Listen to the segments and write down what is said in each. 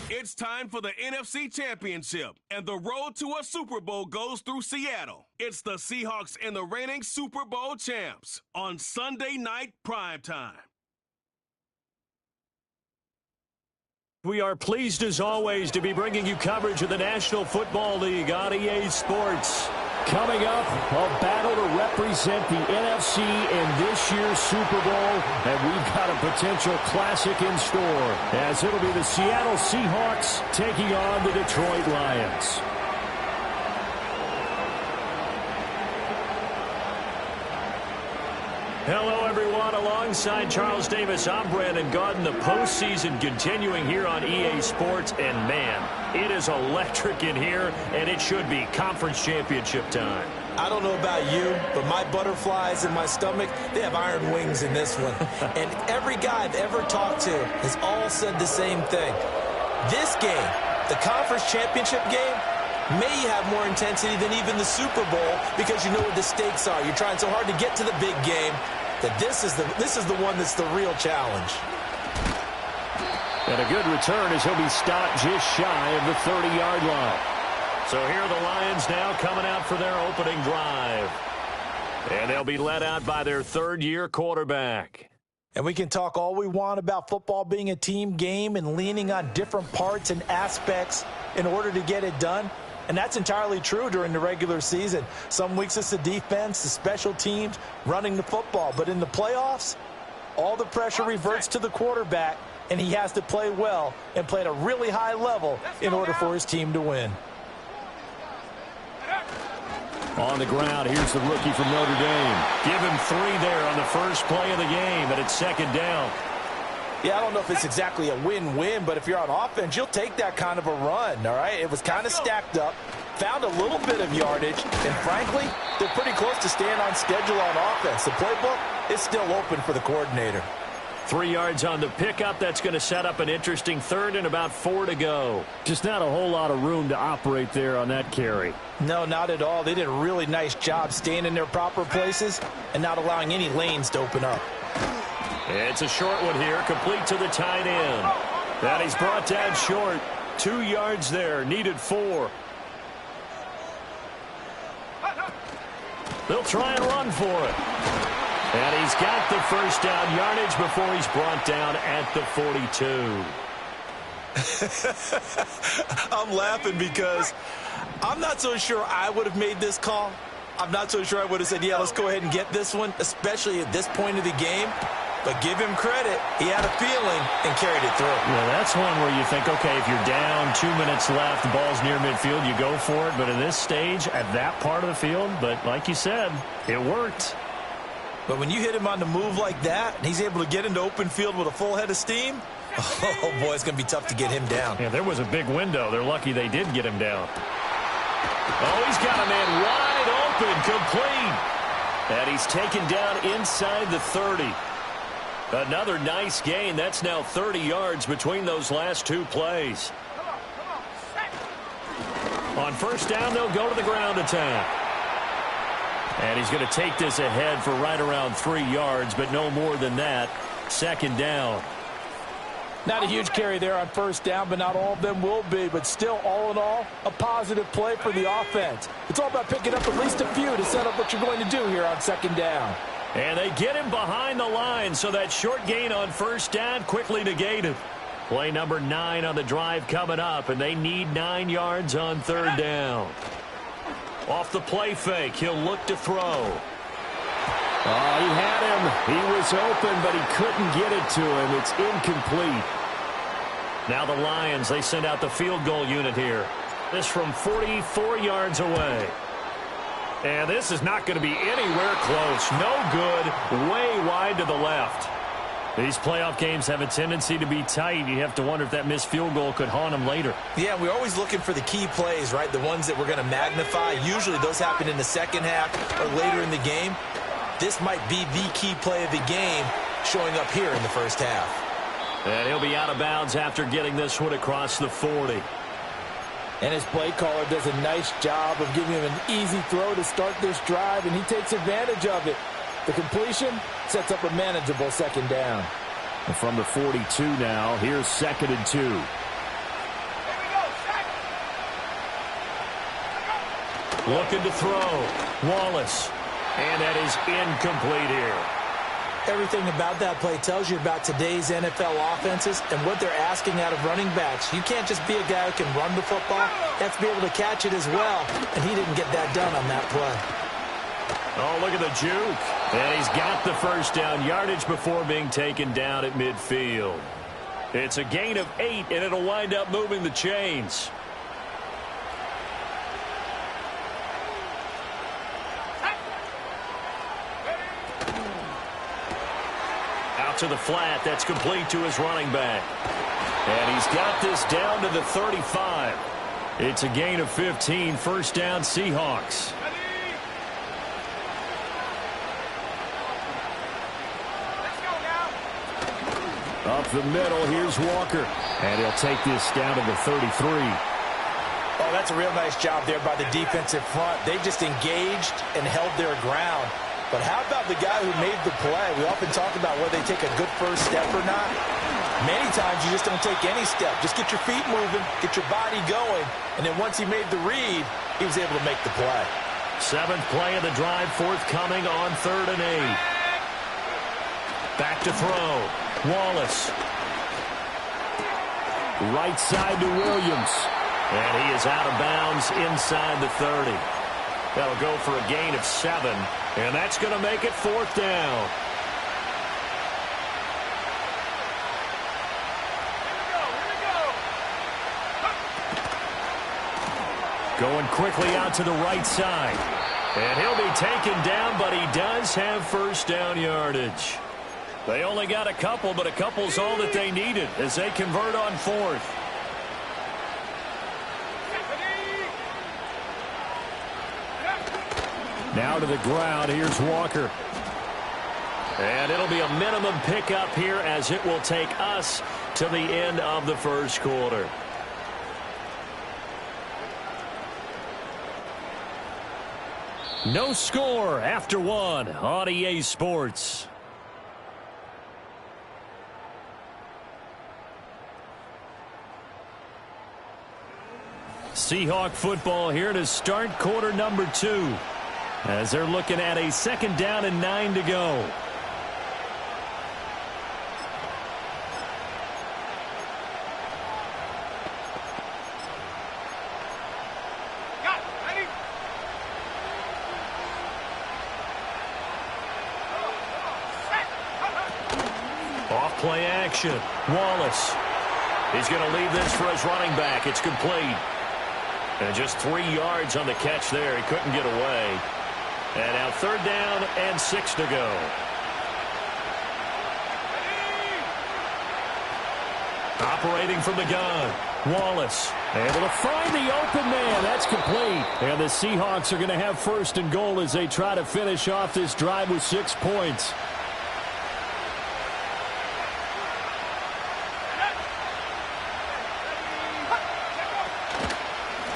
It's time for the NFC Championship, and the road to a Super Bowl goes through Seattle. It's the Seahawks and the reigning Super Bowl champs on Sunday night primetime. We are pleased, as always, to be bringing you coverage of the National Football League on EA Sports. Coming up, a battle to represent the NFC in this year's Super Bowl, and we've got a potential classic in store, as it'll be the Seattle Seahawks taking on the Detroit Lions. Hello, everyone. Alongside Charles Davis, I'm Brandon Gaudin. The postseason continuing here on EA Sports. And, man, it is electric in here, and it should be conference championship time. I don't know about you, but my butterflies in my stomach, they have iron wings in this one. And every guy I've ever talked to has all said the same thing. This game, the conference championship game, may have more intensity than even the Super Bowl because you know what the stakes are. You're trying so hard to get to the big game that this is the one that's the real challenge. And a good return as he'll be stopped just shy of the 30-yard line. So here are the Lions now coming out for their opening drive. And they'll be led out by their third-year quarterback. And we can talk all we want about football being a team game and leaning on different parts and aspects in order to get it done. And that's entirely true during the regular season. Some weeks it's the defense, the special teams, running the football. But in the playoffs, all the pressure reverts to the quarterback, and he has to play well and play at a really high level in order for his team to win. On the ground, here's the rookie from Notre Dame. Give him 3 there on the first play of the game, and it's second down. Yeah, I don't know if it's exactly a win-win, but if you're on offense, you'll take that kind of a run, all right? It was kind of stacked up, found a little bit of yardage, and frankly, they're pretty close to staying on schedule on offense. The playbook is still open for the coordinator. 3 yards on the pickup. That's going to set up an interesting third and about 4 to go. Just not a whole lot of room to operate there on that carry. No, not at all. They did a really nice job staying in their proper places and not allowing any lanes to open up. It's a short one here, complete to the tight end. That he's brought down short. 2 yards there, needed 4. They'll try and run for it. And he's got the first down yardage before he's brought down at the 42. I'm laughing because I'm not so sure I would have made this call. I'm not so sure I would have said, yeah, let's go ahead and get this one, especially at this point of the game. But give him credit. He had a feeling and carried it through. Yeah, that's one where you think, okay, if you're down, 2 minutes left, the ball's near midfield, you go for it. But in this stage, at that part of the field, but like you said, it worked. But when you hit him on the move like that, and he's able to get into open field with a full head of steam, oh, boy, it's going to be tough to get him down. Yeah, there was a big window. They're lucky they did get him down. Oh, he's got a man wide open, complete. And he's taken down inside the 30. Another nice gain. That's now 30 yards between those last two plays. On first down, they'll go to the ground attack. And he's going to take this ahead for right around 3 yards, but no more than that. Second down. Not a huge carry there on first down, but not all of them will be. But still, all in all, a positive play for the offense. It's all about picking up at least a few to set up what you're going to do here on second down. And they get him behind the line, so that short gain on first down quickly negated. Play number 9 on the drive coming up, and they need 9 yards on third down. Off the play fake, he'll look to throw. Oh, he had him. He was open, but he couldn't get it to him. It's incomplete. Now the Lions, they send out the field goal unit here. This from 44 yards away. And this is not going to be anywhere close. No good. Way wide to the left. These playoff games have a tendency to be tight. You have to wonder if that missed field goal could haunt them later. Yeah, we're always looking for the key plays, right? The ones that we're going to magnify. Usually those happen in the second half or later in the game. This might be the key play of the game showing up here in the first half. And he'll be out of bounds after getting this one across the 40. And his play caller does a nice job of giving him an easy throw to start this drive, and he takes advantage of it. The completion sets up a manageable second down. And from the 42 now, here's 2nd and 2. Looking to throw. Wallace. And that is incomplete here. Everything about that play tells you about today's NFL offenses and what they're asking out of running backs. You can't just be a guy who can run the football. You have to be able to catch it as well, and he didn't get that done on that play. Oh, look at the juke. And he's got the first down yardage before being taken down at midfield. It's a gain of 8, and it'll wind up moving the chains. Out to the flat. That's complete to his running back. And he's got this down to the 35. It's a gain of 15. First down, Seahawks. Up the middle, here's Walker. And he'll take this down to the 33. Oh, that's a real nice job there by the defensive front. They just engaged and held their ground. But how about the guy who made the play? We often talk about whether they take a good first step or not. Many times you just don't take any step. Just get your feet moving, get your body going, and then once he made the read, he was able to make the play. 7th play of the drive forthcoming on 3rd and 8. Back to throw. Wallace. Right side to Williams. And he is out of bounds inside the 30. That'll go for a gain of 7. And that's going to make it 4th down. Going quickly out to the right side. And he'll be taken down, but he does have first down yardage. They only got a couple, but a couple's all that they needed as they convert on 4th. Now to the ground. Here's Walker. And it'll be a minimum pickup here as it will take us to the end of the first quarter. No score after 1 on EA Sports. Seahawk football here to start quarter number 2. As they're looking at a 2nd down and 9 to go. Play action. Wallace. He's going to leave this for his running back. It's complete. And just 3 yards on the catch there. He couldn't get away. And now 3rd down and 6 to go. Operating from the gun. Wallace able to find the open man. That's complete. And the Seahawks are going to have 1st and goal as they try to finish off this drive with 6 points.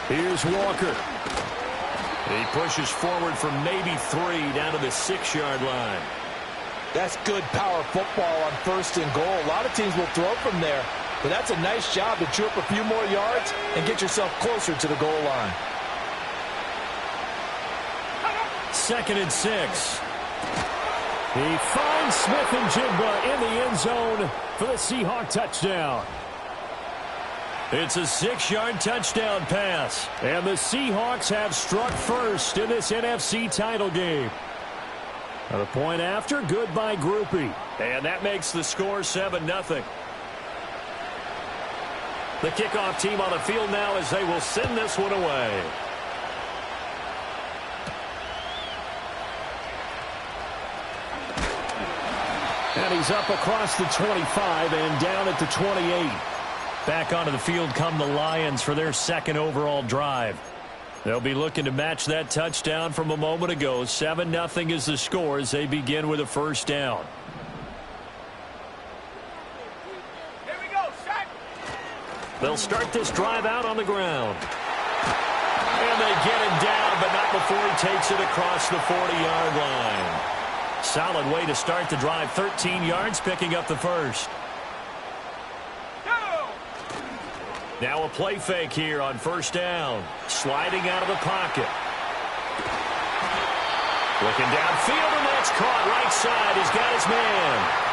Here's Walker. He pushes forward from maybe 3 down to the 6-yard line. That's good power football on 1st and goal. A lot of teams will throw from there, but that's a nice job to chew up a few more yards and get yourself closer to the goal line. 2nd and 6. He finds Smith and Jigba in the end zone for the Seahawk touchdown. It's a 6-yard touchdown pass. And the Seahawks have struck first in this NFC title game. The point after, good by Groupie. And that makes the score 7-0. The kickoff team on the field now as they will send this one away. And he's up across the 25 and down at the 28. Back onto the field come the Lions for their 2nd overall drive. They'll be looking to match that touchdown from a moment ago. 7-0 is the score as they begin with a 1st down. Here we go, shot. They'll start this drive out on the ground. And they get him down, but not before he takes it across the 40-yard line. Solid way to start the drive. 13 yards, picking up the 1st. Now a play fake here on 1st down. Sliding out of the pocket. Looking downfield, and that's caught right side. He's got his man.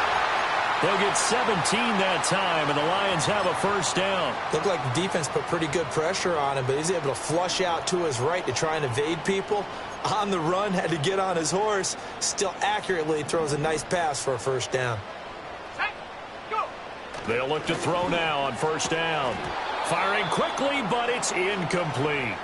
They'll get 17 that time, and the Lions have a 1st down. Looked like the defense put pretty good pressure on him, but he's able to flush out to his right to try and evade people. On the run, had to get on his horse. Still accurately throws a nice pass for a 1st down. They'll look to throw now on 1st down. Firing quickly, but it's incomplete.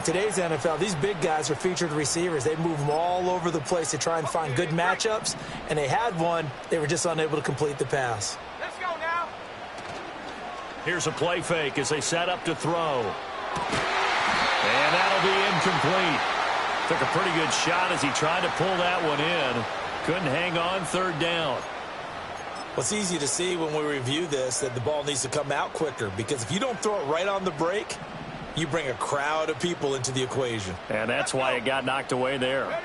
Today's NFL, these big guys are featured receivers. They move them all over the place to try and find good matchups, and they had one. They were just unable to complete the pass. Let's go now. Here's a play fake as they set up to throw. And that'll be incomplete. Took a pretty good shot as he tried to pull that one in. Couldn't hang on 3rd down. Well, it's easy to see when we review this that the ball needs to come out quicker, because if you don't throw it right on the break, you bring a crowd of people into the equation. And that's why it got knocked away there.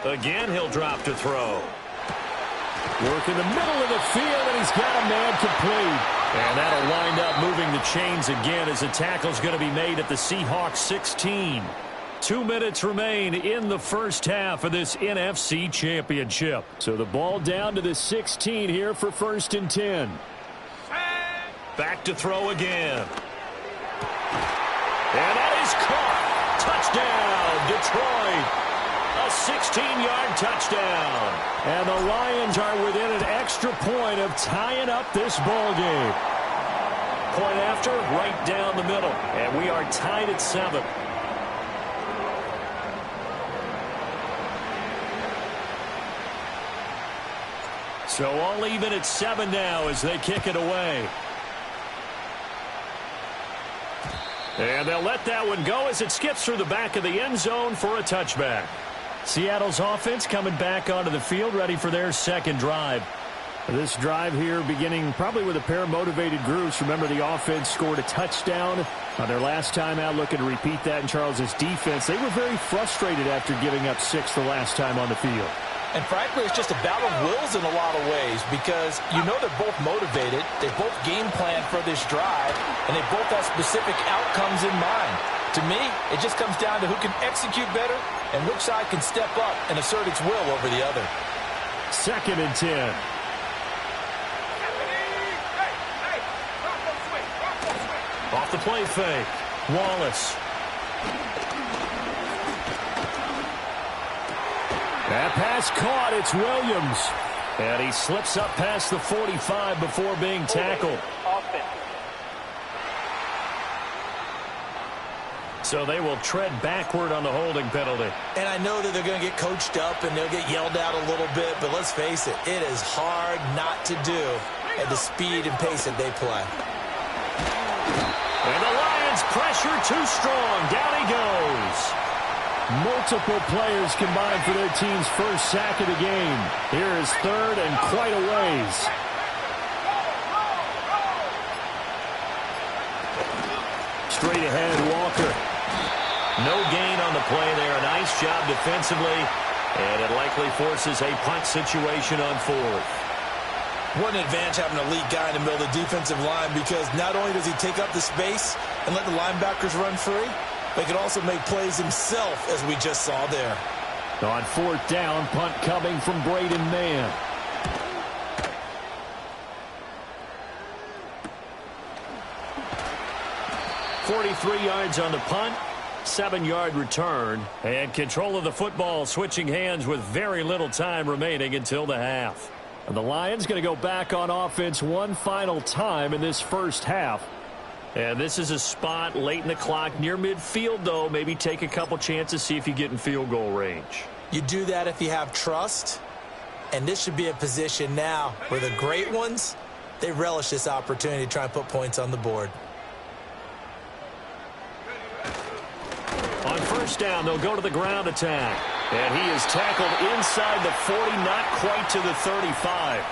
Again, he'll drop to throw. Work in the middle of the field, and he's got a man complete. And that'll wind up moving the chains again as the tackle's going to be made at the Seahawks 16. 2 minutes remain in the 1st half of this NFC Championship. So the ball down to the 16 here for 1st and 10. Back to throw again. And that is caught. Touchdown, Detroit. A 16-yard touchdown. And the Lions are within an extra point of tying up this ball game. Point after, right down the middle. And we are tied at 7. So all even at 7 now as they kick it away. And they'll let that one go as it skips through the back of the end zone for a touchback. Seattle's offense coming back onto the field, ready for their 2nd drive. This drive here beginning probably with a pair of motivated groups. Remember, the offense scored a touchdown on their last time out, looking to repeat that in Charles's defense. They were very frustrated after giving up 6 the last time on the field. And frankly, it's just a battle of wills in a lot of ways, because you know they're both motivated, they both game plan for this drive, and they both have specific outcomes in mind. To me, it just comes down to who can execute better and which side can step up and assert its will over the other. 2nd and 10. Off the play fake. Wallace. That pass caught. It's Williams. And he slips up past the 45 before being tackled. So they will tread backward on the holding penalty. And I know that they're going to get coached up and they'll get yelled out a little bit, but let's face it, it is hard not to do at the speed and pace that they play. And the Lions pressure too strong. Down he goes. Multiple players combined for their team's first sack of the game. Here is third and quite a ways. Straight ahead, Walker. No gain on the play there. A nice job defensively. And it likely forces a punt situation on fourth. What an advantage having an elite guy in the middle of the defensive line, because not only does he take up the space and let the linebackers run free, but he can also make plays himself, as we just saw there. On fourth down, punt coming from Braden Mann. .43 yards on the punt, 7-yard return, and control of the football switching hands with very little time remaining until the half. And the Lions going to go back on offense one final time in this first half. And this is a spot late in the clock near midfield, though. Maybe take a couple chances, see if you get in field goal range. You do that if you have trust, and this should be a position now where the great ones, they relish this opportunity to try and put points on the board. On first down, they'll go to the ground attack. And he is tackled inside the 40, not quite to the 35.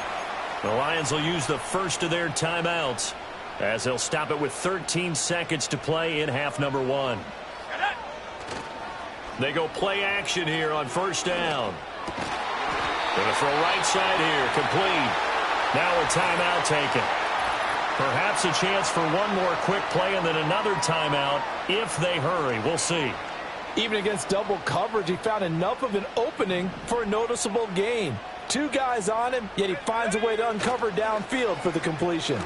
The Lions will use the first of their timeouts as they'll stop it with 13 seconds to play in half number one. They go play action here on first down. Going to throw right side here, complete. Now a timeout taken. Perhaps a chance for one more quick play and then another timeout if they hurry. We'll see. Even against double coverage, he found enough of an opening for a noticeable gain. Two guys on him, yet he finds a way to uncover downfield for the completion.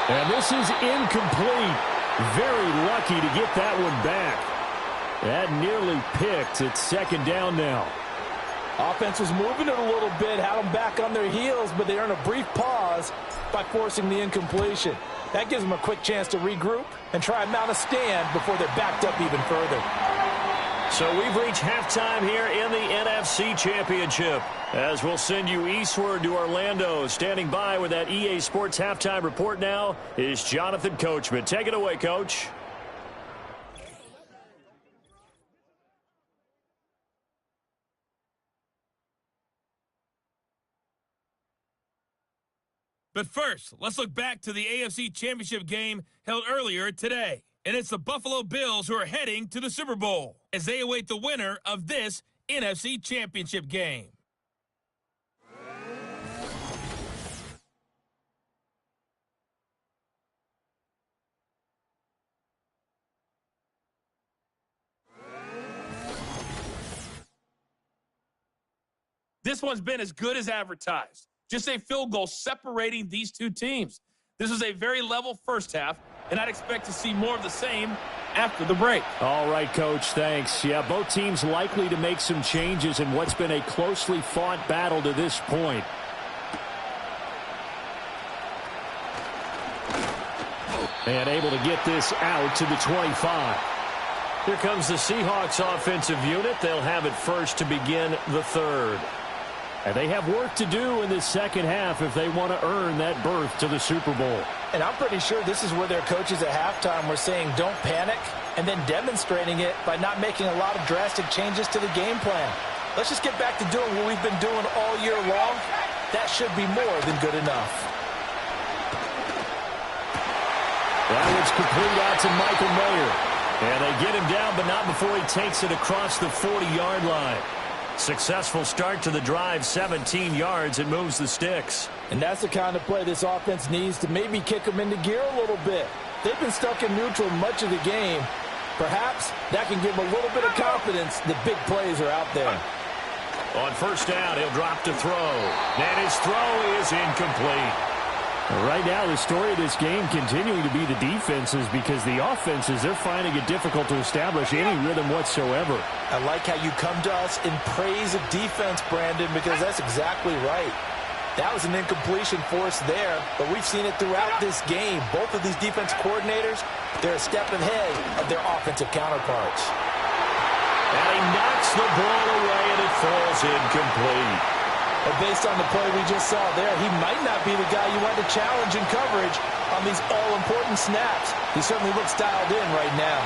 And this is incomplete. Very lucky to get that one back. That nearly picked. It's second down now. Offense was moving it a little bit, had them back on their heels, but they earn a brief pause by forcing the incompletion. That gives them a quick chance to regroup and try and mount a stand before they're backed up even further. So we've reached halftime here in the NFC Championship, as we'll send you eastward to Orlando. Standing by with that EA Sports halftime report now is Jonathan Coachman. Take it away, Coach. But first, let's look back to the AFC Championship game held earlier today. And it's the Buffalo Bills who are heading to the Super Bowl as they await the winner of this NFC Championship game. This one's been as good as advertised. Just a field goal separating these two teams. This was a very level first half, and I'd expect to see more of the same after the break. All right, Coach, thanks. Yeah, both teams likely to make some changes in what's been a closely fought battle to this point. And able to get this out to the 25. Here comes the Seahawks offensive unit. They'll have it first to begin the third. And they have work to do in this second half if they want to earn that berth to the Super Bowl. And I'm pretty sure this is where their coaches at halftime were saying don't panic, and then demonstrating it by not making a lot of drastic changes to the game plan. Let's just get back to doing what we've been doing all year long. That should be more than good enough. That was complete out to Michael Mayer. And they get him down, but not before he takes it across the 40-yard line. Successful start to the drive, 17 yards, and moves the sticks. And that's the kind of play this offense needs to maybe kick them into gear a little bit. They've been stuck in neutral much of the game. Perhaps that can give them a little bit of confidence that big plays are out there. On first down, he'll drop to throw. And his throw is incomplete. Right now, the story of this game continuing to be the defenses, because the offenses, they're finding it difficult to establish any rhythm whatsoever. I like how you come to us in praise of defense, Brandon, because that's exactly right. That was an incompletion force there, but we've seen it throughout this game. Both of these defense coordinators, they're a step ahead of their offensive counterparts. And he knocks the ball away, and it falls incomplete. But based on the play we just saw there, he might not be the guy you want to challenge in coverage on these all-important snaps. He certainly looks dialed in right now.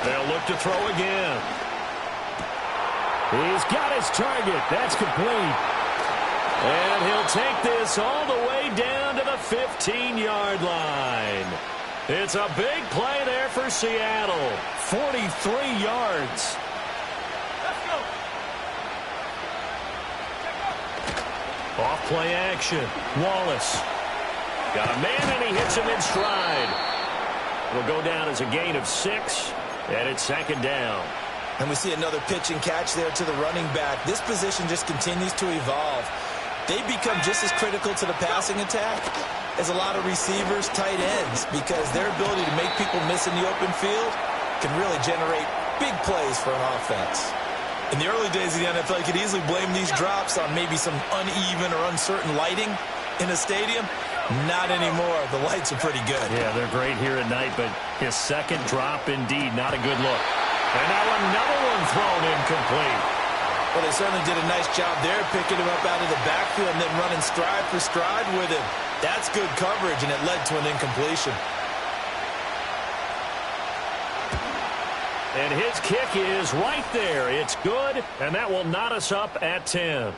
They'll look to throw again. He's got his target. That's complete. And he'll take this all the way down to the 15-yard line. It's a big play there for Seattle. 43 yards. Let's go. Off play action. Wallace. Got a man, and he hits him in stride. It'll go down as a gain of 6, and it's second down. And we see another pitch and catch there to the running back. This position just continues to evolve. They become just as critical to the passing attack as a lot of receivers, tight ends, because their ability to make people miss in the open field can really generate big plays for an offense. In the early days of the NFL, you could easily blame these drops on maybe some uneven or uncertain lighting in a stadium. Not anymore. The lights are pretty good. Yeah, they're great here at night, but his second drop, indeed, not a good look. And now another one thrown incomplete. Well, they certainly did a nice job there, picking him up out of the backfield and then running stride for stride with him. That's good coverage, and it led to an incompletion. And his kick is right there. It's good, and that will knot us up at 10.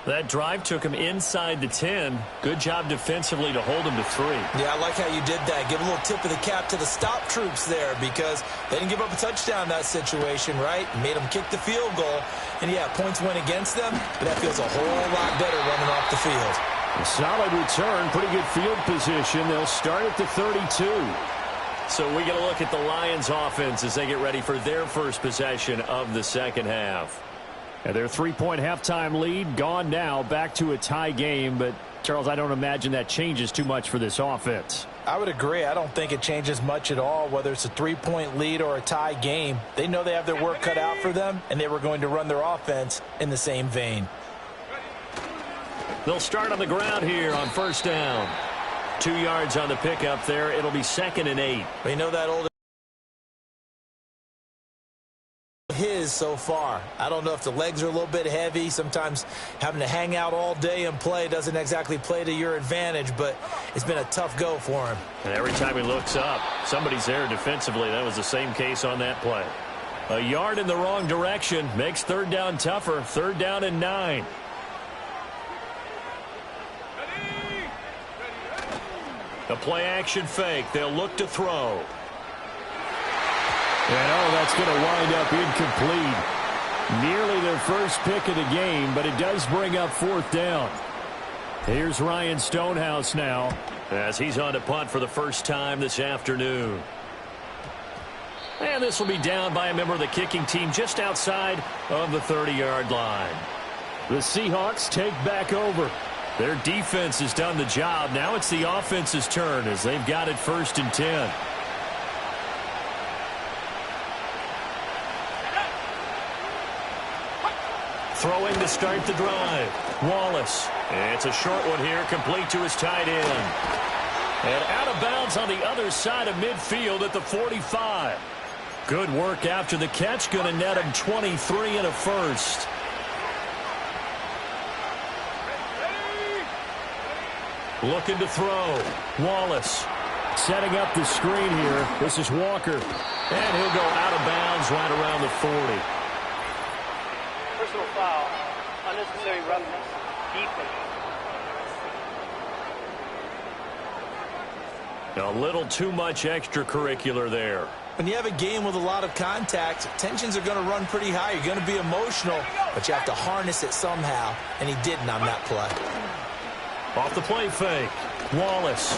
That drive took him inside the 10. Good job defensively to hold him to 3. Yeah, I like how you did that. Give a little tip of the cap to the stop troops there, because they didn't give up a touchdown in that situation, right? Made them kick the field goal. And, yeah, points went against them, but that feels a whole lot better running off the field. A solid return, pretty good field position. They'll start at the 32. So we get a look at the Lions offense as they get ready for their first possession of the second half. And their 3-point halftime lead gone now, back to a tie game. But, Charles, I don't imagine that changes too much for this offense. I would agree. I don't think it changes much at all, whether it's a 3-point lead or a tie game. They know they have their work cut out for them, and they were going to run their offense in the same vein. They'll start on the ground here on first down. 2 yards on the pickup there. It'll be 2nd and 8. We know that older his so far. I don't know if the legs are a little bit heavy. Sometimes having to hang out all day and play doesn't exactly play to your advantage, but it's been a tough go for him. And every time he looks up, somebody's there defensively. That was the same case on that play. A yard in the wrong direction makes third down tougher. 3rd down and 9. A play action fake. They'll look to throw. And, that's going to wind up incomplete. Nearly their first pick of the game, but it does bring up 4th down. Here's Ryan Stonehouse now, as he's on to punt for the first time this afternoon. And this will be down by a member of the kicking team just outside of the 30-yard line. The Seahawks take back over. Their defense has done the job. Now it's the offense's turn as they've got it 1st and 10. Throwing to start the drive. Wallace. It's a short one here, complete to his tight end. And out of bounds on the other side of midfield at the 45. Good work after the catch. Going to net him 23 and a first. Looking to throw. Wallace setting up the screen here. This is Walker. And he'll go out of bounds right around the 40. Personal foul, unnecessary roughness, defense. A little too much extracurricular there. When you have a game with a lot of contact, tensions are going to run pretty high. You're going to be emotional, but you have to harness it somehow, and he didn't on that play. Off the play fake. Wallace.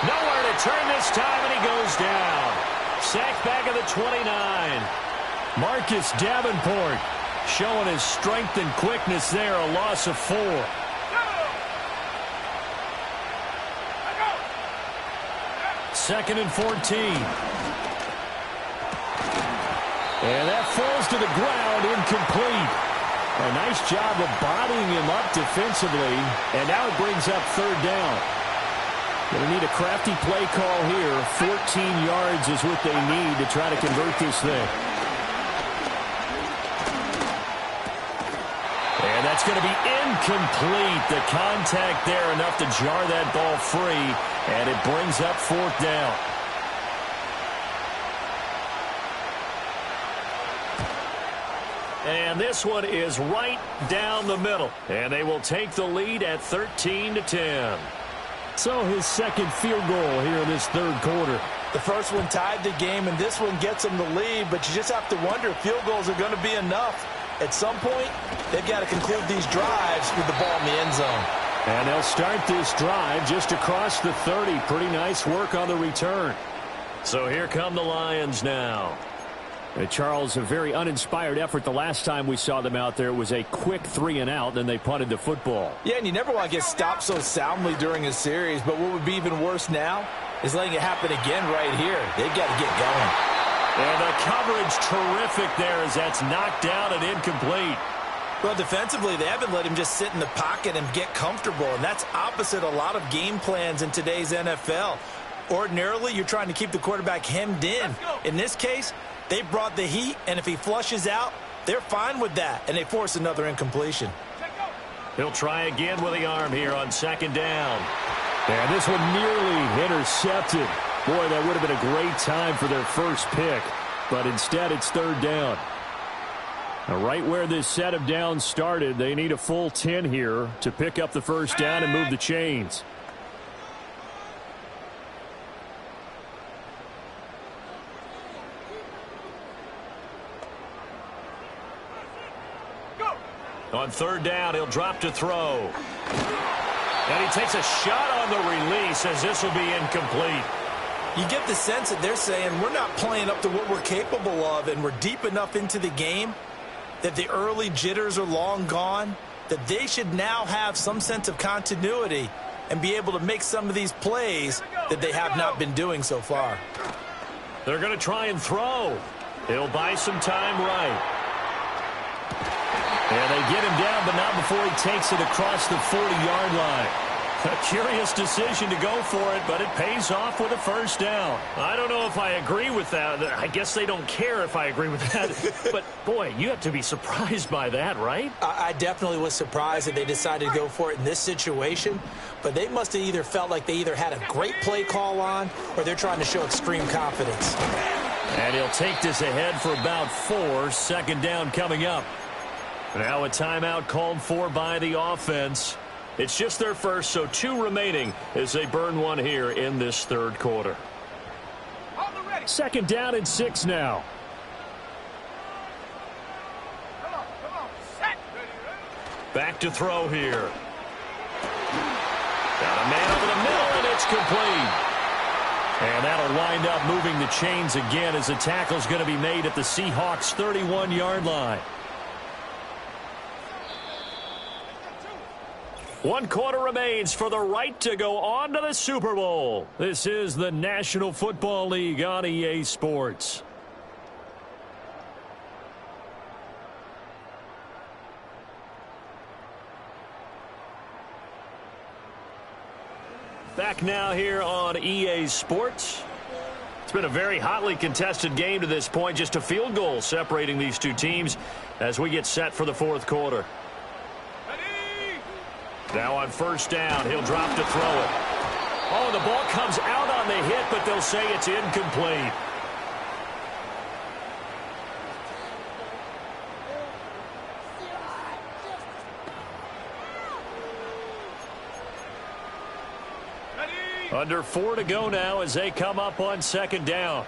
Nowhere to turn this time, and he goes down. Sacked back at the 29. Marcus Davenport Showing his strength and quickness there, a loss of 4. Second and 14. And that falls to the ground, incomplete. A nice job of bodying him up defensively, and now it brings up third down. Going to need a crafty play call here. 14 yards is what they need to try to convert this thing. And that's going to be incomplete. The contact there enough to jar that ball free, and it brings up fourth down. And this one is right down the middle. And they will take the lead at 13-10. So his second field goal here in this third quarter. The first one tied the game, and this one gets them the lead. But you just have to wonder if field goals are going to be enough. At some point, they've got to conclude these drives with the ball in the end zone. And they'll start this drive just across the 30. Pretty nice work on the return. So here come the Lions now. Charles, a very uninspired effort the last time we saw them out there. It was a quick 3-and-out, then they punted the football. Yeah, and you never want to get stopped so soundly during a series, but what would be even worse now is letting it happen again right here. They've got to get going. And the coverage terrific there as that's knocked down and incomplete. Well, defensively, they haven't let him just sit in the pocket and get comfortable, and that's opposite a lot of game plans in today's NFL. Ordinarily, you're trying to keep the quarterback hemmed in. In this case, they brought the heat, and if he flushes out, they're fine with that, and they force another incompletion. He'll try again with the arm here on second down. And this one nearly intercepted. Boy, that would have been a great time for their first pick, but instead it's third down. Now, right where this set of downs started, they need a full 10 here to pick up the first down and move the chains. On third down, he'll drop to throw. And he takes a shot on the release as this will be incomplete. You get the sense that they're saying we're not playing up to what we're capable of, and we're deep enough into the game that the early jitters are long gone, that they should now have some sense of continuity and be able to make some of these plays that they have not been doing so far. They're going to try and throw. He'll buy some time right. And they get him down, but not before he takes it across the 40-yard line. A curious decision to go for it, but it pays off with a first down. I don't know if I agree with that. I guess they don't care if I agree with that. But, boy, you have to be surprised by that, right? I definitely was surprised that they decided to go for it in this situation. But they must have either felt like they either had a great play call on or they're trying to show extreme confidence. And he'll take this ahead for about 4. Second down coming up. Now a timeout called for by the offense. It's just their first, so 2 remaining as they burn one here in this third quarter. Second down and 6 now. Back to throw here. Got a man over the middle, and it's complete. And that'll wind up moving the chains again as the tackle's going to be made at the Seahawks' 31-yard line. 1 quarter remains for the right to go on to the Super Bowl. This is the National Football League on EA Sports. Back now here on EA Sports. It's been a very hotly contested game to this point. Just a field goal separating these two teams as we get set for the fourth quarter. Now on first down, he'll drop to throw it. Oh, the ball comes out on the hit, but they'll say it's incomplete. Under 4 to go now as they come up on second down.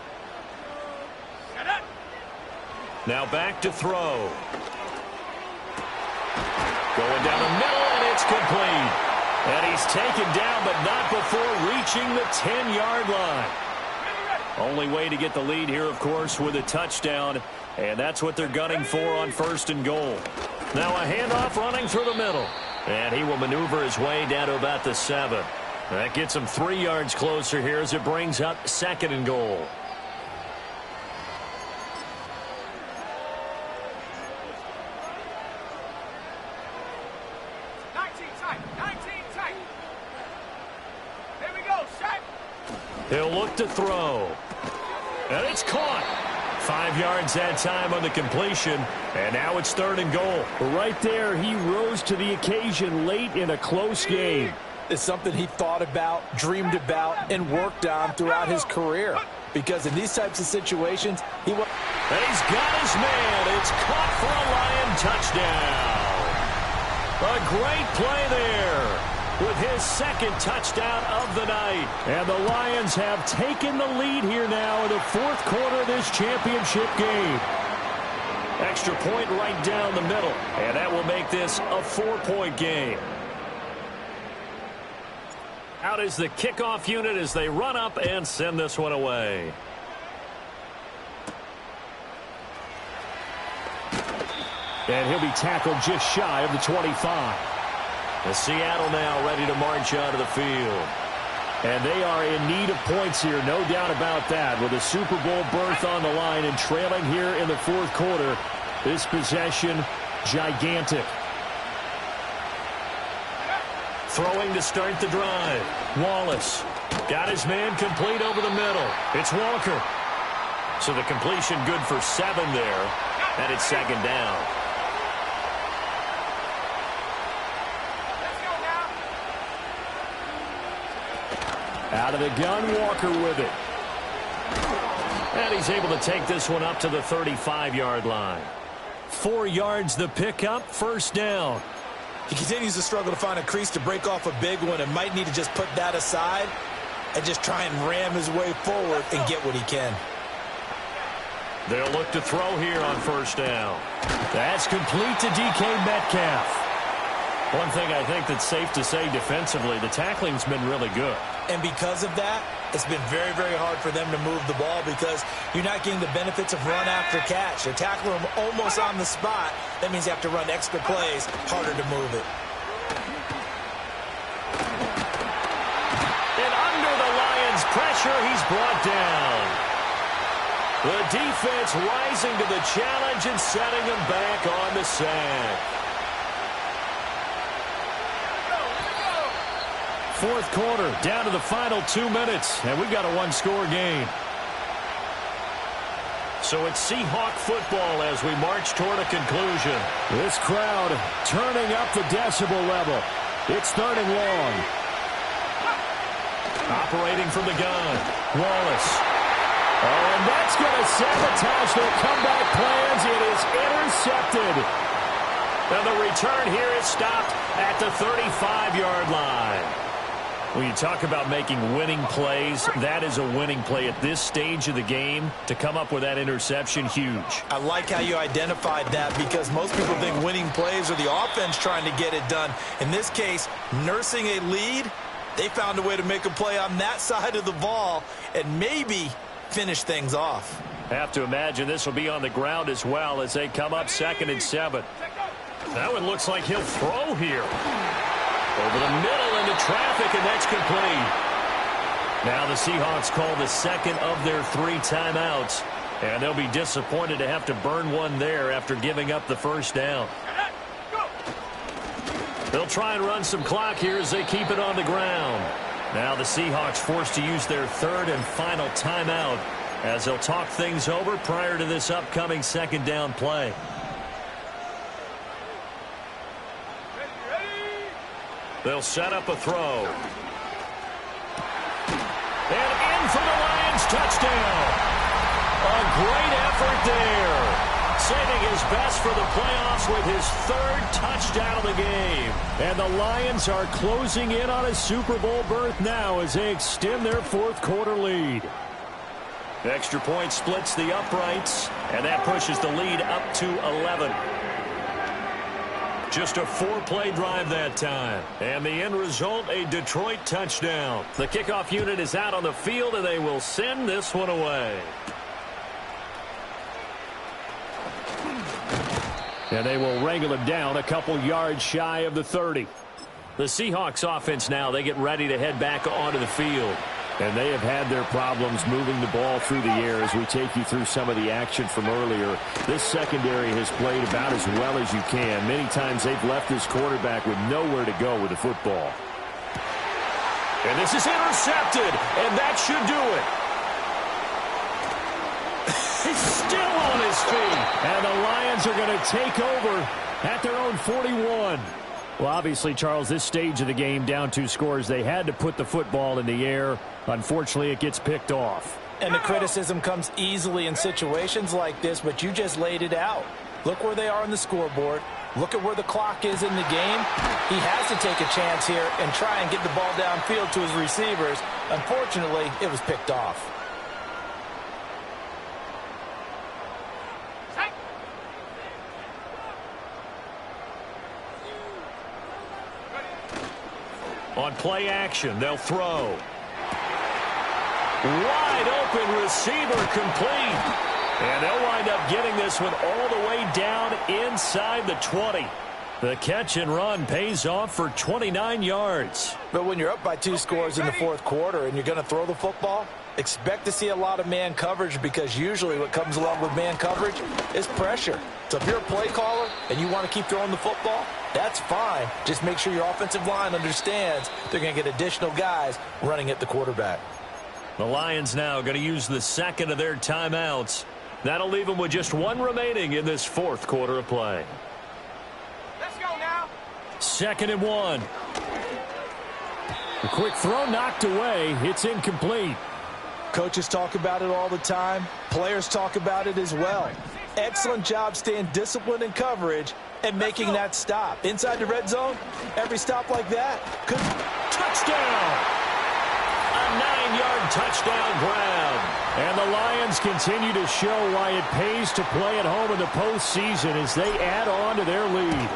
Now back to throw. Going down the middle, and it's complete. And he's taken down, but not before reaching the 10-yard line. Only way to get the lead here, of course, with a touchdown. And that's what they're gunning for on 1st and goal. Now a handoff running through the middle. And he will maneuver his way down to about the 7. That gets him 3 yards closer here as it brings up 2nd and goal. He'll look to throw. And it's caught. 5 yards that time on the completion. And now it's 3rd and goal. Right there, he rose to the occasion late in a close game. It's something he thought about, dreamed about, and worked on throughout his career. Because in these types of situations, he was... And he's got his man. It's caught for a Lion touchdown. A great play there, with his 2nd touchdown of the night. And the Lions have taken the lead here now in the 4th quarter of this championship game. Extra point right down the middle. And that will make this a 4-point game. Out is the kickoff unit as they run up and send this one away. And he'll be tackled just shy of the 25. The Seattle now ready to march out of the field. And they are in need of points here, no doubt about that. With a Super Bowl berth on the line and trailing here in the 4th quarter, this possession gigantic. Throwing to start the drive. Wallace got his man complete over the middle. It's Walker. So the completion good for 7 there. And it's 2nd down. Out of the gun, Walker with it. And he's able to take this one up to the 35-yard line. 4 yards the pickup, 1st down. He continues to struggle to find a crease to break off a big one and might need to just put that aside and just try and ram his way forward and get what he can. They'll look to throw here on 1st down. That's complete to DK Metcalf. One thing I think that's safe to say defensively, the tackling's been really good. And because of that, it's been very, very hard for them to move the ball because you're not getting the benefits of run after catch. They're tackling them almost on the spot. That means you have to run extra plays, harder to move it. And under the Lions' pressure, he's brought down. The defense rising to the challenge and setting him back on the sack. 4th quarter, down to the final 2 minutes, and we've got a 1-score game. So it's Seahawk football as we march toward a conclusion. This crowd turning up the decibel level. It's 3rd and long. Operating from the gun, Wallace. Oh, and that's going to sabotage their comeback plans. It is intercepted. And the return here is stopped at the 35-yard line. When you talk about making winning plays, that is a winning play at this stage of the game. To come up with that interception, huge. I like how you identified that because most people think winning plays are the offense trying to get it done. In this case, nursing a lead, they found a way to make a play on that side of the ball and maybe finish things off. Have to imagine this will be on the ground as well as they come up 2nd and 7. That one looks like he'll throw here. Over the middle into traffic, and that's complete. Now the Seahawks call the 2nd of their 3 timeouts, and they'll be disappointed to have to burn one there after giving up the 1st down. They'll try and run some clock here as they keep it on the ground. Now the Seahawks forced to use their 3rd and final timeout as they'll talk things over prior to this upcoming 2nd down play. They'll set up a throw. And in for the Lions touchdown. A great effort there. Saving his best for the playoffs with his 3rd touchdown of the game. And the Lions are closing in on a Super Bowl berth now as they extend their 4th quarter lead. Extra point splits the uprights, and that pushes the lead up to 11. Just a 4-play drive that time. And the end result, a Detroit touchdown. The kickoff unit is out on the field, and they will send this one away. And they will wrangle him down a couple yards shy of the 30. The Seahawks offense now, they get ready to head back onto the field. And they have had their problems moving the ball through the air as we take you through some of the action from earlier. This secondary has played about as well as you can. Many times they've left this quarterback with nowhere to go with the football. And this is intercepted, and that should do it. He's still on his feet. And the Lions are going to take over at their own 41. Well, obviously, Charles, this stage of the game, down 2 scores, they had to put the football in the air. Unfortunately, it gets picked off. And the criticism comes easily in situations like this, but you just laid it out. Look where they are on the scoreboard. Look at where the clock is in the game. He has to take a chance here and try and get the ball downfield to his receivers. Unfortunately, it was picked off. On play action, they'll throw. Wide open receiver complete. And they'll wind up getting this one all the way down inside the 20. The catch and run pays off for 29 yards. But when you're up by 2 scores in the 4th quarter and you're going to throw the football, expect to see a lot of man coverage, because usually what comes along with man coverage is pressure. So if you're a play caller and you want to keep throwing the football, that's fine. Just make sure your offensive line understands they're going to get additional guys running at the quarterback. The Lions now going to use the second of their timeouts. That'll leave them with just 1 remaining in this 4th quarter of play. Let's go now. 2nd and 1. A quick throw knocked away. It's incomplete. Coaches talk about it all the time. Players talk about it as well. Excellent job staying disciplined in coverage and making that stop. Inside the red zone, every stop like that could... Touchdown! A 9-yard touchdown grab. And the Lions continue to show why it pays to play at home in the postseason as they add on to their lead.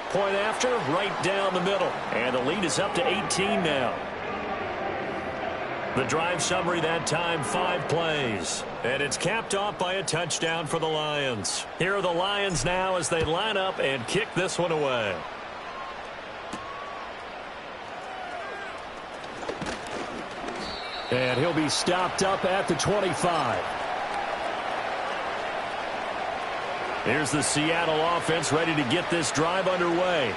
Point after, right down the middle. And the lead is up to 18 now. The drive summary that time, 5 plays. And it's capped off by a touchdown for the Lions. Here are the Lions now as they line up and kick this one away. And he'll be stopped up at the 25. Here's the Seattle offense ready to get this drive underway.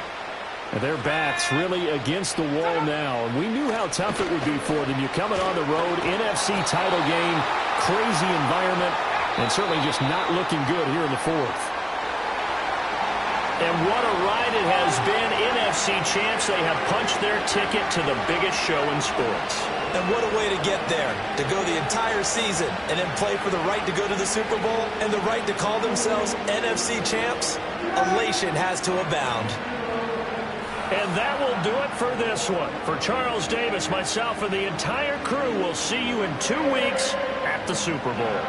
And their backs really against the wall now. And we knew how tough it would be for them. You're coming on the road, NFC title game, crazy environment, and certainly just not looking good here in the 4th. And what a ride it has been. NFC champs, they have punched their ticket to the biggest show in sports. And what a way to get there, to go the entire season and then play for the right to go to the Super Bowl and the right to call themselves NFC champs. Elation has to abound. And that will do it for this one. For Charles Davis, myself, and the entire crew, we'll see you in 2 weeks at the Super Bowl.